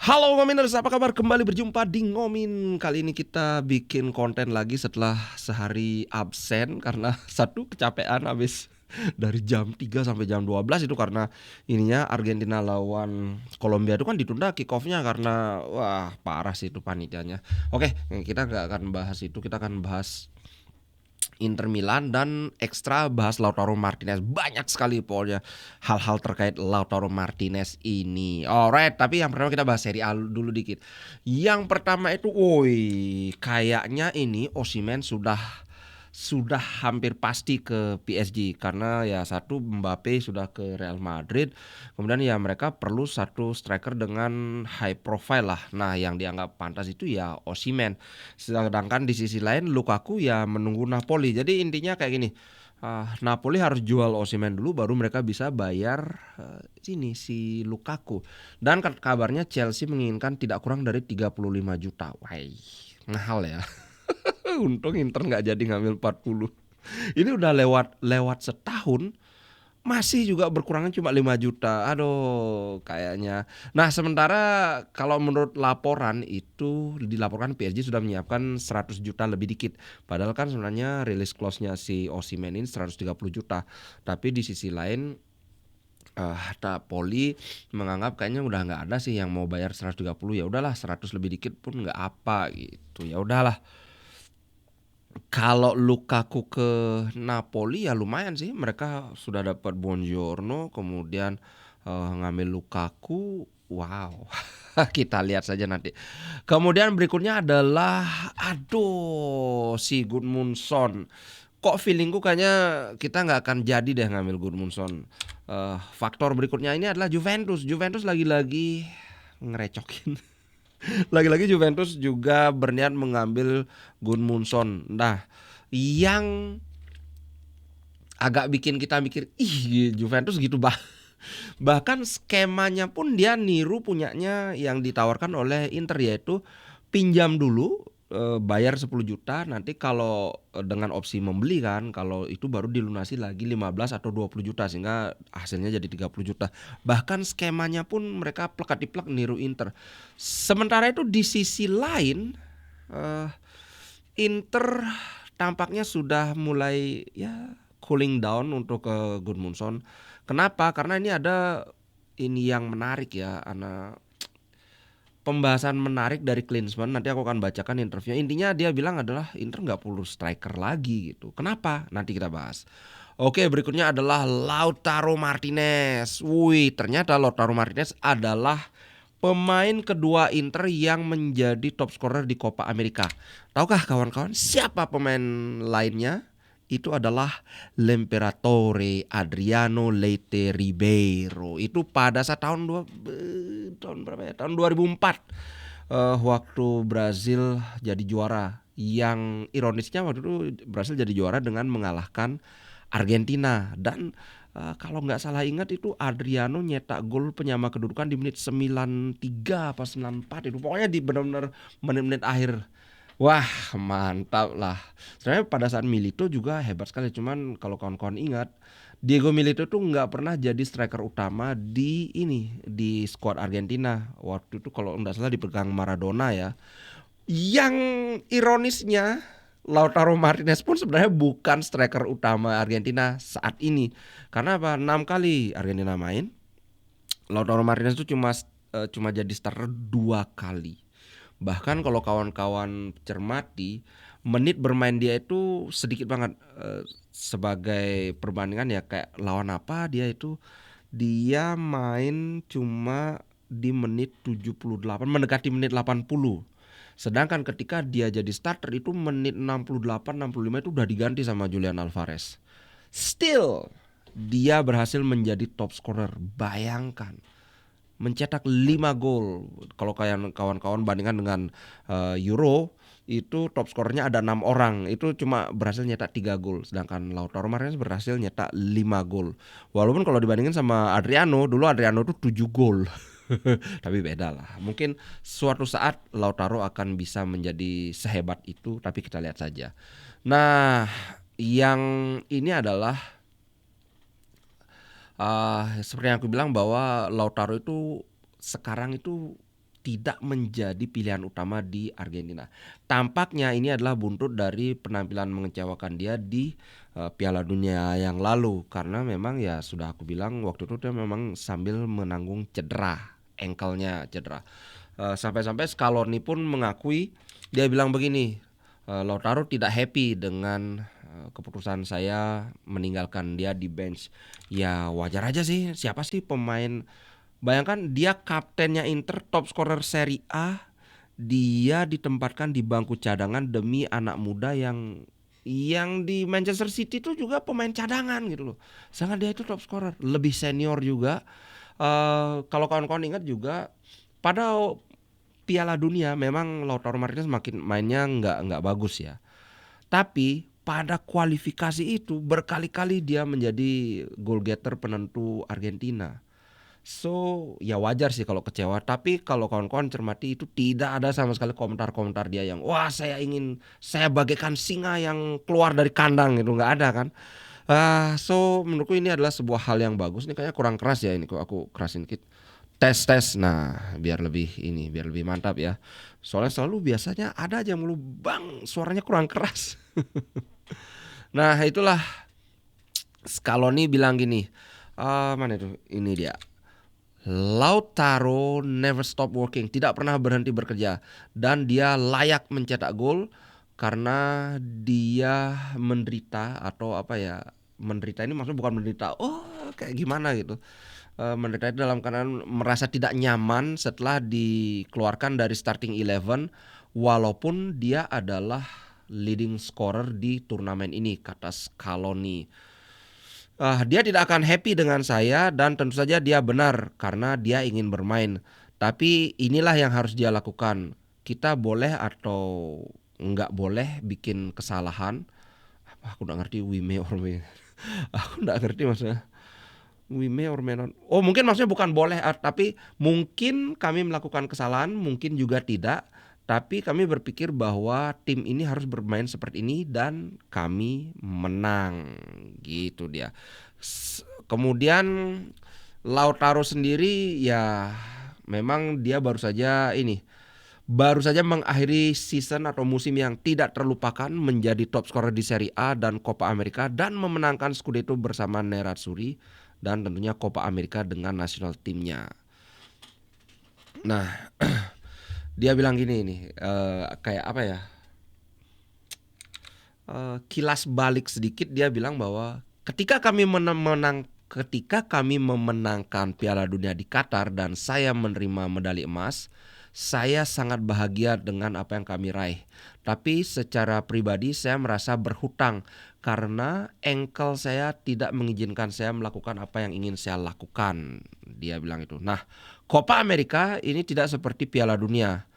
Halo Ngominers, apa kabar? Kembali berjumpa di Ngomin. Kali ini kita bikin konten lagi setelah sehari absen karena satu kecapean habis dari jam 3 sampai jam 12 itu karena ininya Argentina lawan Kolombia itu kan ditunda kick off-nya karena wah parah sih itu panitianya. Oke, kita nggak akan bahas itu, kita akan bahas Inter Milan dan ekstra bahas Lautaro Martinez. Banyak sekali pokoknya hal-hal terkait Lautaro Martinez ini. Alright, tapi yang pertama kita bahas Serie A dulu dikit. Yang pertama itu, woi, kayaknya ini Osimhen sudah hampir pasti ke PSG karena ya satu Mbappe sudah ke Real Madrid. Kemudian ya mereka perlu satu striker dengan high profile lah. Nah, yang dianggap pantas itu ya Osimhen. Sedangkan di sisi lain Lukaku ya menunggu Napoli. Jadi intinya kayak gini. Napoli harus jual Osimhen dulu baru mereka bisa bayar si Lukaku. Dan kabarnya Chelsea menginginkan tidak kurang dari 35 juta. Wah, mahal ya. Untung Inter nggak jadi ngambil 40. Ini udah lewat setahun masih juga berkurangnya cuma 5 juta. Aduh, kayaknya. Nah, sementara kalau menurut laporan itu dilaporkan PSG sudah menyiapkan 100 juta lebih dikit. Padahal kan sebenarnya release clause-nya si Osimhen ini 130 juta. Tapi di sisi lain Napoli menganggap kayaknya udah nggak ada sih yang mau bayar 130, ya udahlah 100 lebih dikit pun nggak apa gitu. Ya udahlah. Kalau Lukaku ke Napoli ya lumayan sih, mereka sudah dapat Buongiorno, kemudian ngambil Lukaku, wow. Kita lihat saja nanti. Kemudian berikutnya adalah aduh si Gudmundsson. Kok feelingku kayaknya kita nggak akan jadi deh ngambil Gudmundsson. Faktor berikutnya ini adalah Juventus. Juventus lagi-lagi ngerecokin. Lagi-lagi Juventus juga berniat mengambil Gudmundsson. Nah, yang agak bikin kita mikir, ih Juventus gitu bahkan skemanya pun dia niru punyanya yang ditawarkan oleh Inter, yaitu pinjam dulu, bayar 10 juta, nanti kalau dengan opsi membeli kan, kalau itu baru dilunasi lagi 15 atau 20 juta sehingga hasilnya jadi 30 juta. Bahkan skemanya pun mereka plek-plek niru Inter. Sementara itu di sisi lain Inter tampaknya sudah mulai ya cooling down untuk ke Gudmundsson. Kenapa? Karena ini ada ini yang menarik ya, anak pembahasan menarik dari Klinsmann. Nanti aku akan bacakan interviewnya. Intinya dia bilang adalah Inter nggak perlu striker lagi gitu. Kenapa? Nanti kita bahas. Oke, berikutnya adalah Lautaro Martinez. Wih, ternyata Lautaro Martinez adalah pemain kedua Inter yang menjadi top scorer di Copa America. Tahukah kawan-kawan siapa pemain lainnya? Itu adalah L'Imperatore Adriano Leite Ribeiro. Itu pada saat tahun berapa ya? Tahun 2004, waktu Brazil jadi juara. Yang ironisnya waktu itu Brazil jadi juara dengan mengalahkan Argentina. Dan kalau nggak salah ingat itu Adriano nyetak gol penyama kedudukan di menit 93 apa 94 itu. Pokoknya di benar-benar menit-menit akhir. Wah, mantap lah. Sebenarnya pada saat Milito juga hebat sekali. Cuman kalau kawan-kawan ingat, Diego Milito tuh nggak pernah jadi striker utama di skuad Argentina. Waktu itu kalau nggak salah dipegang Maradona ya. Yang ironisnya Lautaro Martinez pun sebenarnya bukan striker utama Argentina saat ini. Karena apa? 6 kali Argentina main, Lautaro Martinez itu cuma jadi starter 2 kali. Bahkan kalau kawan-kawan cermati, menit bermain dia itu sedikit banget. Sebagai perbandingan ya kayak lawan apa dia main cuma di menit 78 mendekati menit 80. Sedangkan ketika dia jadi starter itu menit 68 65 itu udah diganti sama Julian Alvarez. Still dia berhasil menjadi top scorer. Bayangkan, mencetak 5 gol. Kalau kawan-kawan bandingkan dengan Euro, itu top skornya ada 6 orang. Itu cuma berhasil nyetak 3 gol. Sedangkan Lautaro Martinez berhasil nyetak 5 gol. Walaupun kalau dibandingin sama Adriano, dulu Adriano itu 7 gol. Tapi beda lah. Mungkin suatu saat Lautaro akan bisa menjadi sehebat itu, tapi kita lihat saja. Nah, yang ini adalah seperti yang aku bilang bahwa Lautaro itu sekarang itu tidak menjadi pilihan utama di Argentina. Tampaknya ini adalah buntut dari penampilan mengecewakan dia di Piala Dunia yang lalu, karena memang ya sudah aku bilang waktu itu dia memang sambil menanggung cedera, ankle-nya cedera. Sampai-sampai Scaloni pun mengakui, dia bilang begini, Lautaro tidak happy dengan keputusan saya meninggalkan dia di bench. Ya wajar aja sih, siapa sih pemain, bayangkan dia kaptennya Inter, top scorer Serie A, dia ditempatkan di bangku cadangan demi anak muda yang di Manchester City itu juga pemain cadangan gitu loh. Sangat dia itu top scorer, lebih senior juga. Kalau kawan-kawan ingat juga pada Piala Dunia memang Lautaro Martinez makin mainnya nggak bagus ya. Tapi pada kualifikasi itu berkali-kali dia menjadi goal getter penentu Argentina. So ya wajar sih kalau kecewa. Tapi kalau kawan-kawan cermati itu tidak ada sama sekali komentar-komentar dia yang wah saya bagaikan singa yang keluar dari kandang, itu nggak ada kan. So menurutku ini adalah sebuah hal yang bagus. Ini kayaknya kurang keras ya, ini kok aku kerasin dikit. Tes. Nah, biar lebih mantap ya. Soalnya selalu biasanya ada aja mulu bang suaranya kurang keras. Nah, itulah Scaloni bilang gini. Mana itu? Ini dia. Lautaro never stop working, tidak pernah berhenti bekerja, dan dia layak mencetak gol karena dia menderita, atau apa ya, menderita ini maksudnya bukan menderita kayak gimana gitu. Menderita itu dalam keadaan merasa tidak nyaman setelah dikeluarkan dari starting 11 walaupun dia adalah leading scorer di turnamen ini, kata Scaloni. Dia tidak akan happy dengan saya, dan tentu saja dia benar karena dia ingin bermain. Tapi inilah yang harus dia lakukan. Kita boleh atau nggak boleh bikin kesalahan. Aku nggak ngerti we may or may. Aku nggak ngerti maksudnya. We may or may not. Oh mungkin maksudnya bukan boleh, tapi mungkin kami melakukan kesalahan, mungkin juga tidak. Tapi kami berpikir bahwa tim ini harus bermain seperti ini dan kami menang, gitu dia. Kemudian Lautaro sendiri ya memang dia baru saja mengakhiri season atau musim yang tidak terlupakan, menjadi top scorer di Serie A dan Copa America, dan memenangkan Scudetto bersama Nerazzurri, dan tentunya Copa America dengan national timnya. Nah, dia bilang gini nih, kayak apa ya? Kilas balik sedikit, dia bilang bahwa ketika kami memenangkan Piala Dunia di Qatar dan saya menerima medali emas, saya sangat bahagia dengan apa yang kami raih. Tapi secara pribadi saya merasa berhutang karena ankle saya tidak mengizinkan saya melakukan apa yang ingin saya lakukan. Dia bilang itu. Nah, Copa America ini tidak seperti Piala Dunia.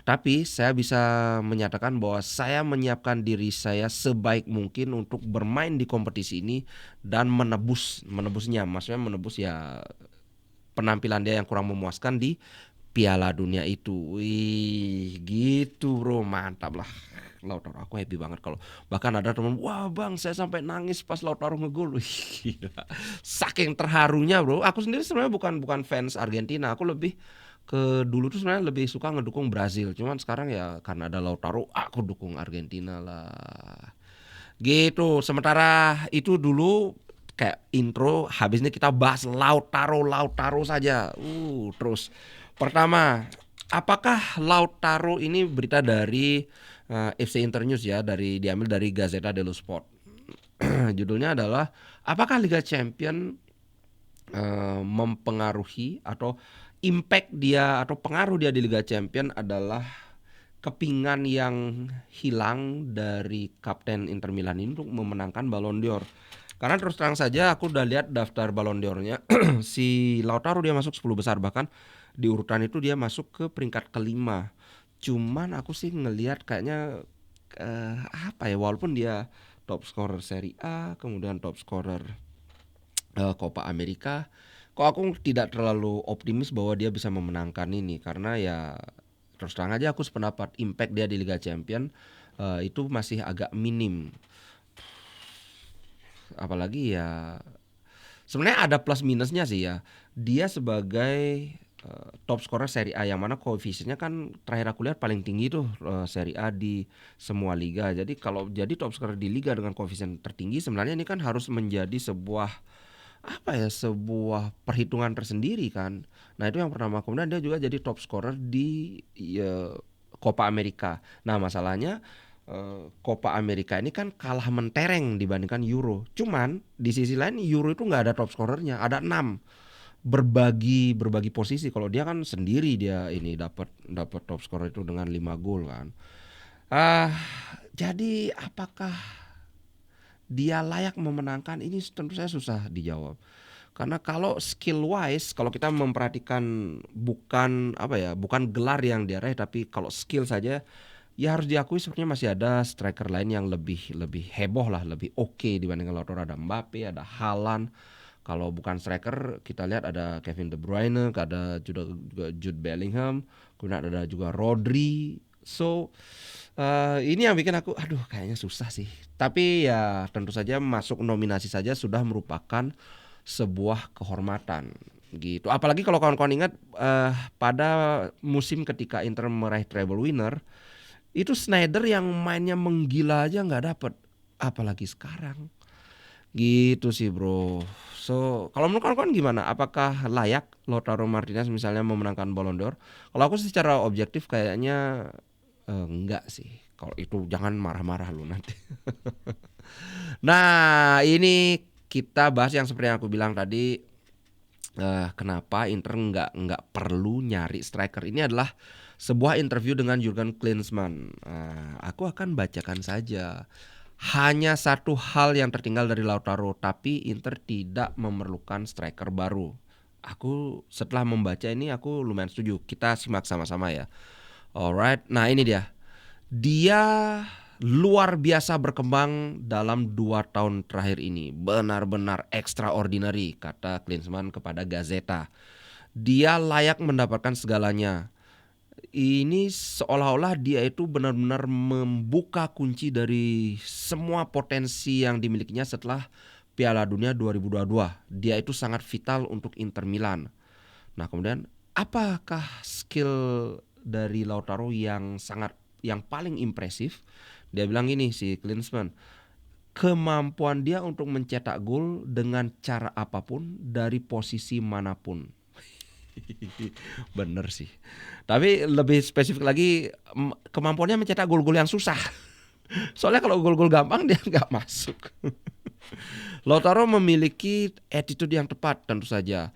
Tapi saya bisa menyatakan bahwa saya menyiapkan diri saya sebaik mungkin untuk bermain di kompetisi ini dan menebusnya. Maksudnya menebus ya penampilan dia yang kurang memuaskan di Piala Dunia itu. Wih, gitu bro, mantap lah. Lautaro, aku happy banget kalau bahkan ada teman, wah bang saya sampai nangis pas Lautaro ngegol. Wih, gila. Saking terharunya bro. Aku sendiri sebenarnya bukan fans Argentina, aku lebih dulu tuh sebenarnya lebih suka ngedukung Brazil. Cuman sekarang ya karena ada Lautaro, aku dukung Argentina lah. Gitu. Sementara itu dulu kayak intro, habis ini kita bahas Lautaro saja. Terus pertama, apakah Lautaro ini berita dari FC Internews ya, diambil dari Gazzetta dello Sport. Judulnya adalah apakah Liga Champion mempengaruhi atau impact dia atau pengaruh dia di Liga Champion adalah kepingan yang hilang dari kapten Inter Milan ini untuk memenangkan Ballon d'Or. Karena terus terang saja aku udah lihat daftar Ballon d'Or-nya. Si Lautaro dia masuk 10 besar, bahkan di urutan itu dia masuk ke peringkat kelima. Cuman aku sih ngelihat kayaknya apa ya, walaupun dia top scorer Serie A, kemudian top scorer Copa America, kok aku tidak terlalu optimis bahwa dia bisa memenangkan ini, karena ya terus terang aja aku sependapat impact dia di Liga Champion itu masih agak minim. Apalagi ya sebenarnya ada plus minusnya sih ya. Dia sebagai top scorer Serie A yang mana koefisiennya kan terakhir aku lihat paling tinggi tuh Serie A di semua liga. Jadi kalau jadi top scorer di liga dengan koefisien tertinggi sebenarnya ini kan harus menjadi sebuah apa ya, sebuah perhitungan tersendiri kan. Nah itu yang pertama, kemudian dia juga jadi top scorer di Copa America. Nah masalahnya Copa America ini kan kalah mentereng dibandingkan Euro. Cuman di sisi lain Euro itu nggak ada top scorernya, ada 6 berbagi posisi. Kalau dia kan sendiri, dia ini dapat dapat top scorer itu dengan 5 gol kan. Ah, jadi apakah dia layak memenangkan ini tentu saya susah dijawab. Karena kalau skill wise, kalau kita memperhatikan bukan apa ya, bukan gelar yang dia raih, tapi kalau skill saja, ya harus diakui sepertinya masih ada striker lain yang lebih lebih heboh lah, lebih oke dibandingkan Lautaro. Ada Mbappe, ada Haaland. Kalau bukan striker, kita lihat ada Kevin De Bruyne, ada juga Jude Bellingham, kemudian ada juga Rodri. So ini yang bikin aku, aduh kayaknya susah sih. Tapi ya tentu saja masuk nominasi saja sudah merupakan sebuah kehormatan gitu. Apalagi kalau kawan-kawan ingat pada musim ketika Inter meraih treble winner, itu Sneijder yang mainnya menggila aja nggak dapet, apalagi sekarang. Gitu sih bro. So kalau menurut kawan-kawan gimana? Apakah layak Lautaro Martinez misalnya memenangkan Ballon d'Or? Kalau aku secara objektif kayaknya enggak sih. Kalau itu jangan marah-marah lu nanti. Nah ini kita bahas yang seperti yang aku bilang tadi. Kenapa Inter nggak perlu nyari striker. Ini adalah sebuah interview dengan Jurgen Klinsmann. Aku akan bacakan saja. Hanya satu hal yang tertinggal dari Lautaro, tapi Inter tidak memerlukan striker baru. Aku setelah membaca ini aku lumayan setuju. Kita simak sama-sama ya. Alright, nah ini dia. Dia luar biasa berkembang dalam 2 tahun terakhir ini. Benar-benar extraordinary, kata Klinsmann kepada Gazeta. Dia layak mendapatkan segalanya. Ini seolah-olah dia itu benar-benar membuka kunci dari semua potensi yang dimilikinya setelah Piala Dunia 2022. Dia itu sangat vital untuk Inter Milan. Nah, kemudian apakah skill dari Lautaro yang paling impresif? Dia bilang ini si Klinsmann, kemampuan dia untuk mencetak gol dengan cara apapun dari posisi manapun. Bener sih. Tapi lebih spesifik lagi, kemampuannya mencetak gol-gol yang susah. Soalnya kalau gol-gol gampang dia nggak masuk. Lautaro memiliki attitude yang tepat tentu saja.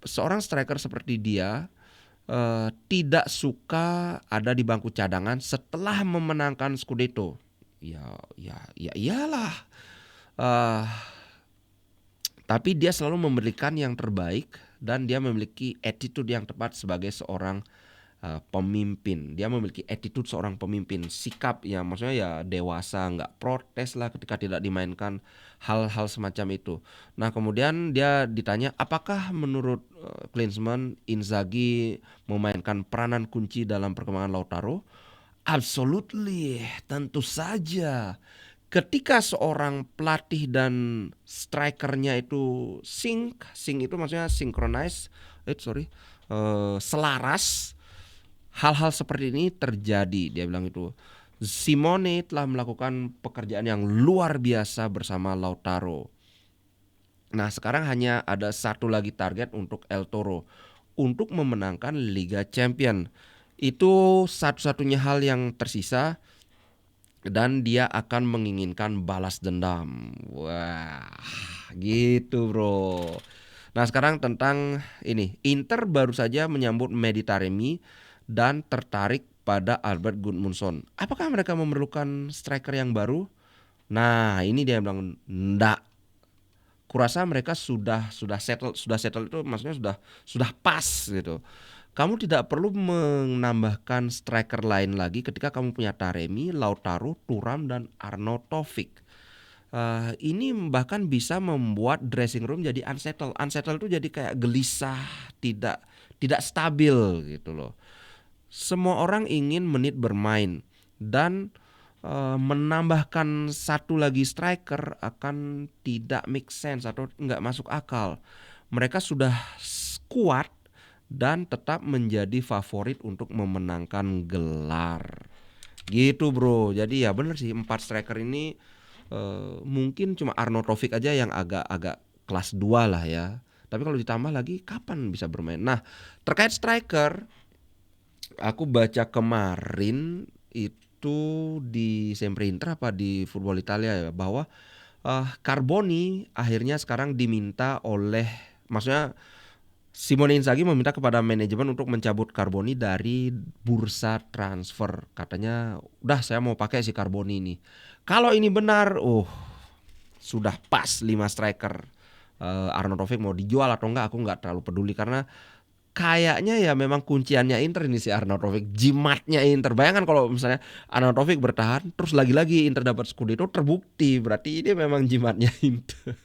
Seorang striker seperti dia tidak suka ada di bangku cadangan setelah memenangkan Scudetto. Ya iyalah. Uh, tapi dia selalu memberikan yang terbaik dan dia memiliki attitude yang tepat sebagai seorang pemimpin. Dia memiliki attitude seorang pemimpin, sikap ya maksudnya ya dewasa, nggak protes lah ketika tidak dimainkan, hal-hal semacam itu. Nah kemudian dia ditanya apakah menurut Klinsmann Inzaghi memainkan peranan kunci dalam perkembangan Lautaro? Absolutely, tentu saja. Ketika seorang pelatih dan strikernya itu sync itu maksudnya synchronize, selaras, hal-hal seperti ini terjadi. Dia bilang itu Simone telah melakukan pekerjaan yang luar biasa bersama Lautaro. Nah sekarang hanya ada satu lagi target untuk El Toro, untuk memenangkan Liga Champion. Itu satu-satunya hal yang tersisa dan dia akan menginginkan balas dendam. Wah, gitu bro. Nah sekarang tentang ini, Inter baru saja menyambut Mehdi Taremi dan tertarik pada Albert Gudmundsson. Apakah mereka memerlukan striker yang baru? Nah ini dia bilang enggak. Kurasa mereka sudah settle itu maksudnya sudah pas gitu. Kamu tidak perlu menambahkan striker lain lagi ketika kamu punya Taremi, Lautaro, Thuram dan Arnautovic. Ini bahkan bisa membuat dressing room jadi unsettled. Unsettled itu jadi kayak gelisah, tidak stabil gitu loh. Semua orang ingin menit bermain dan menambahkan satu lagi striker akan tidak make sense atau nggak masuk akal. Mereka sudah kuat dan tetap menjadi favorit untuk memenangkan gelar. Gitu bro. Jadi ya bener sih, 4 striker ini mungkin cuma Arnautovic aja yang agak-agak kelas 2 lah ya. Tapi kalau ditambah lagi kapan bisa bermain? Nah, terkait striker, aku baca kemarin itu di Sempre Inter apa di Football Italia ya, bahwa Carboni akhirnya sekarang diminta oleh, maksudnya Simone Inzaghi meminta kepada manajemen untuk mencabut Carboni dari bursa transfer. Katanya, udah saya mau pakai si Carboni ini. Kalau ini benar, sudah pas 5 striker. Arnautovic mau dijual atau enggak aku enggak terlalu peduli, karena kayaknya ya memang kunciannya Inter ini si Arnautovic, jimatnya Inter. Bayangkan kalau misalnya Arnautovic bertahan terus lagi-lagi Inter dapat Scudetto, terbukti berarti ini memang jimatnya Inter.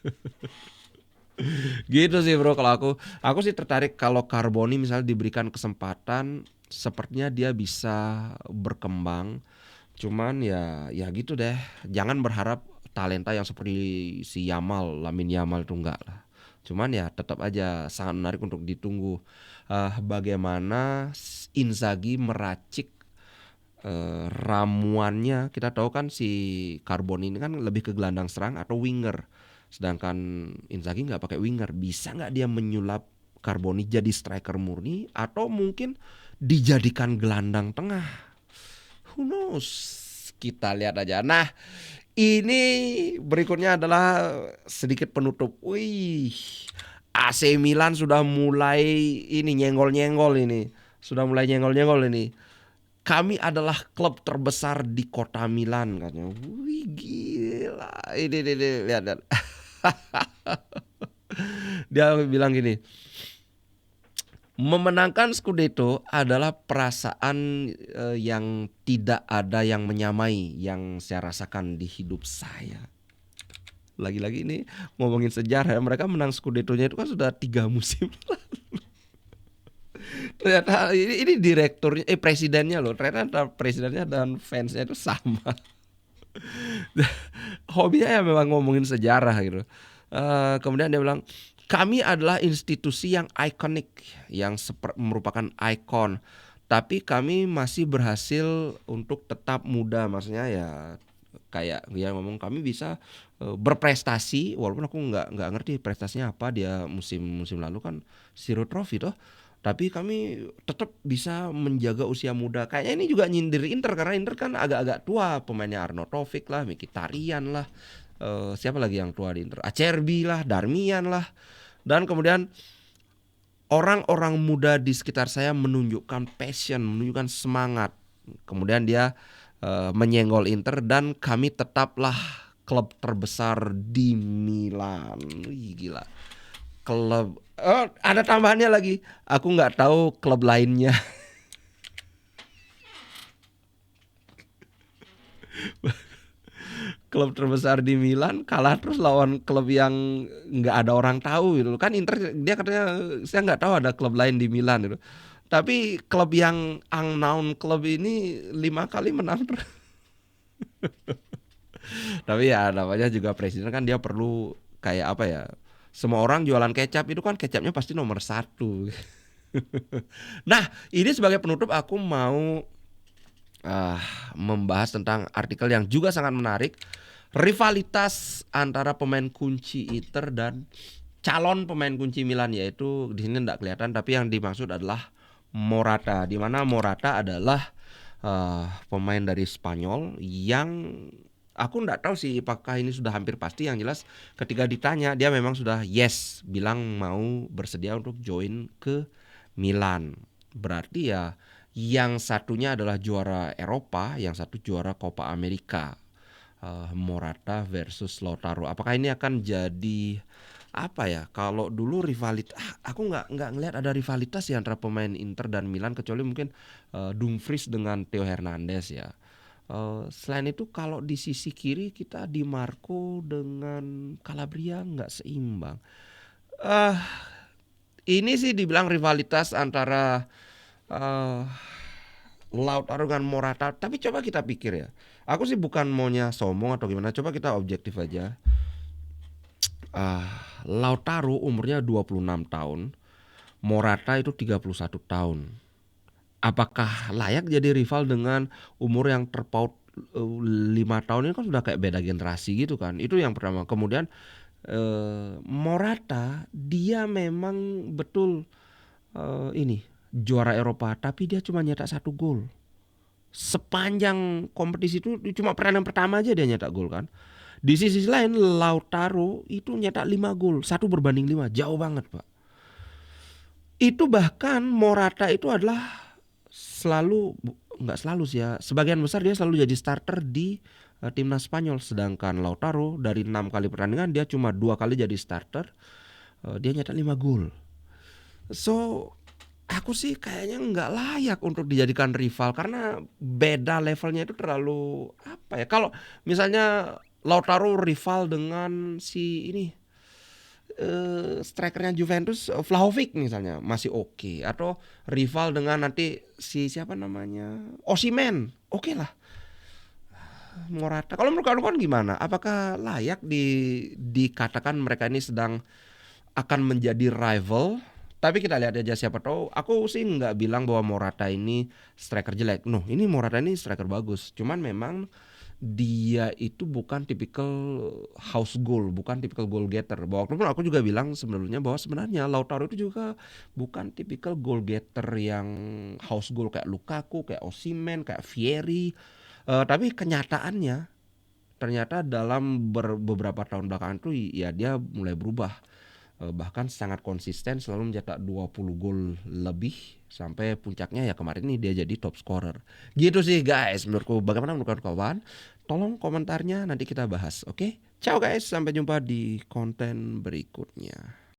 Gitu sih bro, kalau aku sih tertarik kalau Carboni misalnya diberikan kesempatan, sepertinya dia bisa berkembang. Cuman ya gitu deh, jangan berharap talenta yang seperti si Lamine Yamal itu enggak lah. Cuman ya tetap aja sangat menarik untuk ditunggu bagaimana Inzaghi meracik ramuannya. Kita tahu kan si Carboni ini kan lebih ke gelandang serang atau winger, sedangkan Inzaghi nggak pakai winger. Bisa nggak dia menyulap Carboni jadi striker murni, atau mungkin dijadikan gelandang tengah? Who knows? Kita lihat aja. Nah, ini berikutnya adalah sedikit penutup. Wih, AC Milan sudah mulai ini nyenggol-nyenggol ini. Sudah mulai nyenggol-nyenggol ini. Kami adalah klub terbesar di kota Milan katanya. Wih, gila. Ini lihat, lihat. Dia bilang gini, memenangkan Scudetto adalah perasaan yang tidak ada yang menyamai yang saya rasakan di hidup saya. Lagi-lagi ini ngomongin sejarah, mereka menang Scudetto-nya itu kan sudah 3 musim lalu. Ternyata ini direkturnya, presidennya loh, ternyata presidennya dan fansnya itu sama. Hobinya ya memang ngomongin sejarah gitu. Kemudian dia bilang, kami adalah institusi yang ikonik, yang merupakan ikon, tapi kami masih berhasil untuk tetap muda. Maksudnya ya kayak dia ngomong kami bisa berprestasi, walaupun aku nggak ngerti prestasinya apa dia musim lalu kan Zero Trophy toh. Tapi kami tetap bisa menjaga usia muda. Kayaknya ini juga nyindir Inter, karena Inter kan agak-agak tua, pemainnya Arnautovic lah, Mkhitaryan lah, siapa lagi yang tua di Inter? Acerbi lah, Darmian lah. Dan kemudian orang-orang muda di sekitar saya menunjukkan passion, menunjukkan semangat. Kemudian dia menyenggol Inter, dan kami tetaplah klub terbesar di Milan. Wih, gila. Klub ada tambahannya lagi. Aku nggak tahu klub lainnya. Klub terbesar di Milan kalah terus lawan klub yang nggak ada orang tahu gitu kan. Inter dia katanya saya nggak tahu ada klub lain di Milan gitu. Tapi klub yang unknown klub ini 5 kali menang terus. Tapi ya namanya juga presiden kan, dia perlu kayak apa ya? Semua orang jualan kecap itu kan kecapnya pasti nomor 1. Nah, ini sebagai penutup aku mau membahas tentang artikel yang juga sangat menarik, rivalitas antara pemain kunci Inter dan calon pemain kunci Milan, yaitu di sini tidak kelihatan tapi yang dimaksud adalah Morata, di mana Morata adalah pemain dari Spanyol yang aku nggak tahu sih apakah ini sudah hampir pasti. Yang jelas ketika ditanya dia memang sudah yes, bilang mau bersedia untuk join ke Milan. Berarti ya yang satunya adalah juara Eropa, yang satu juara Copa America. Morata versus Lautaro. Apakah ini akan jadi apa ya? Kalau dulu rivalitas, aku nggak ngelihat ada rivalitas ya antara pemain Inter dan Milan, kecuali mungkin Dumfries dengan Theo Hernandez ya. Selain itu kalau di sisi kiri kita Di Marco dengan Calabria nggak seimbang. Ini sih dibilang rivalitas antara Lautaro dengan Morata. Tapi coba kita pikir ya, aku sih bukan maunya sombong atau gimana, coba kita objektif aja. Lautaro umurnya 26 tahun, Morata itu 31 tahun. Apakah layak jadi rival dengan umur yang terpaut 5 tahun ini kan sudah kayak beda generasi gitu kan. Itu yang pertama. Kemudian Morata dia memang betul ini juara Eropa tapi dia cuma nyetak 1 gol. Sepanjang kompetisi itu cuma pertandingan pertama aja dia nyetak gol kan. Di sisi lain Lautaro itu nyetak 5 gol, 1/5, jauh banget, Pak. Itu bahkan Morata itu adalah selalu nggak selalu sih ya, sebagian besar dia selalu jadi starter di timnas Spanyol, sedangkan Lautaro dari 6 kali pertandingan dia cuma 2 kali jadi starter, dia nyetak 5 gol. So aku sih kayaknya nggak layak untuk dijadikan rival karena beda levelnya itu terlalu apa ya? Kalau misalnya Lautaro rival dengan si ini strikernya Juventus, Vlahovic misalnya masih oke, atau rival dengan nanti si siapa namanya Osimhen, oke lah. Morata, kalau menurut kamu kan gimana? Apakah layak dikatakan mereka ini sedang akan menjadi rival? Tapi kita lihat aja siapa tahu. Aku sih nggak bilang bahwa Morata ini striker jelek. No, ini Morata ini striker bagus. Cuman memang dia itu bukan tipikal house goal, bukan tipikal goal getter. Bahwa aku juga bilang sebelumnya bahwa sebenarnya Lautaro itu juga bukan tipikal goal getter yang house goal kayak Lukaku, kayak Osimhen, kayak Vieri. Tapi kenyataannya ternyata dalam beberapa tahun belakangan tuh ya dia mulai berubah. Bahkan sangat konsisten selalu mencetak 20 gol lebih sampai puncaknya ya kemarin ini dia jadi top scorer. Gitu sih guys menurutku. Bagaimana menurut kawan? Tolong komentarnya nanti kita bahas. Oke? Ciao guys, sampai jumpa di konten berikutnya.